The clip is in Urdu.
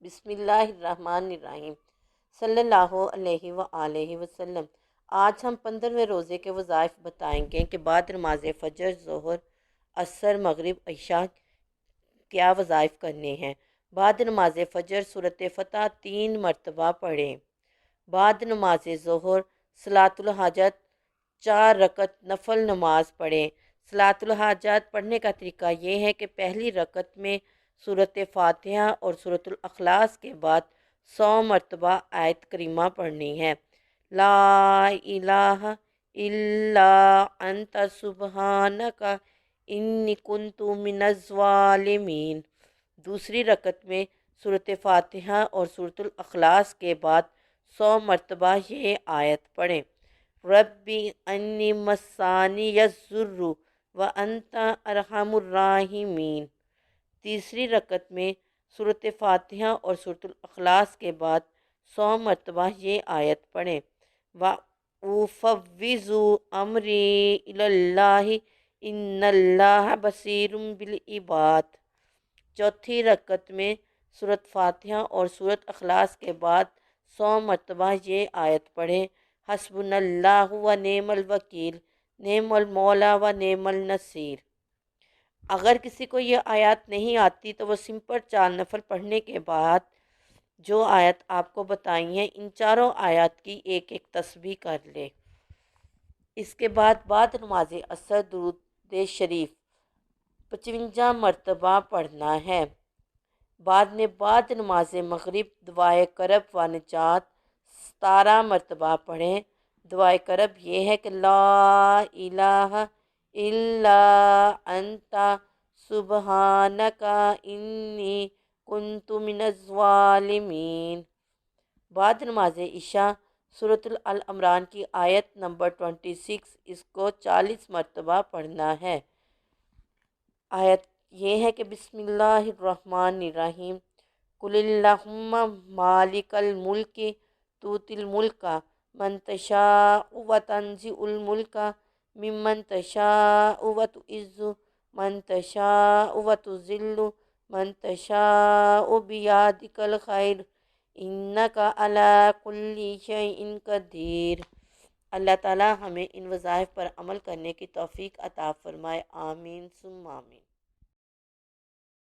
بسم اللہ الرحمن الرحیم صلی اللہ علیہ وآلہ وسلم۔ آج ہم 15ویں روزے کے وظائف بتائیں گے کہ بعد نماز فجر، ظہر، عصر، مغرب، عشاء کیا وظائف کرنے ہیں۔ بعد نماز فجر سورۃ فتح 3 مرتبہ پڑھیں۔ بعد نماز ظہر صلاۃ الحاجت 4 رکعت نفل نماز پڑھیں۔ صلاۃ الحاجت پڑھنے کا طریقہ یہ ہے کہ پہلی رکعت میں سورۃ فاتحہ اور سورۃ الاخلاص کے بعد 100 مرتبہ آیت کریمہ پڑھنی ہے۔ لا الہ الا انت سبحانک انی کنت من الظالمین۔ دوسری رکعت میں سورۃ فاتحہ اور سورۃ الاخلاص کے بعد 100 مرتبہ یہ آیت پڑھیں۔ ربی انی مسانی الضر وانت ارحم الراحمین۔ تیسری رکعت میں سورۃ فاتحہ اور سورۃ الاخلاص کے بعد 100 مرتبہ یہ آیت پڑھیں۔ وَأُفَوِّضُ أَمْرِي إِلَى اللَّهِ إِنَّ اللَّهَ بَصِيرٌ بِالْعِبَادِ۔ چوتھی رکعت میں سورۃ فاتحہ اور سورۃ اخلاص کے بعد 100 مرتبہ یہ آیت پڑھیں۔ حسبنا اللہ ونعم الوکیل، نعم المولا ونعم النصیر۔ اگر کسی کو یہ آیات نہیں آتی تو وہ سمپل 4 نفل پڑھنے کے بعد جو آیت آپ کو بتائی ہیں ان چاروں آیات کی ایک ایک تسبیح کر لے۔ اس کے بعد نماز عصر درود شریف 55 مرتبہ پڑھنا ہے۔ بعد نماز مغرب دعائے کرب و نجات 17 مرتبہ پڑھیں۔ دعائے کرب یہ ہے کہ لا الہ الا انت سبحانک انی کنت من الظالمین۔ بعد نماز عشاء سورۃ آل عمران کی آیت نمبر 26 اس کو 40 مرتبہ پڑھنا ہے۔ آیت یہ ہے کہ بسم اللہ الرحمن الرحیم قل اللہم مالک الملک تؤتی الملک من تشاء وتنزع الملک ممن تشاء وتعز من تشاء وتذل من تشاء بیدک الخیر انک علی کل شیء قدیر۔ اللہ تعالی ہمیں ان وظائف پر عمل کرنے کی توفیق عطا فرمائے، آمین ثم آمین۔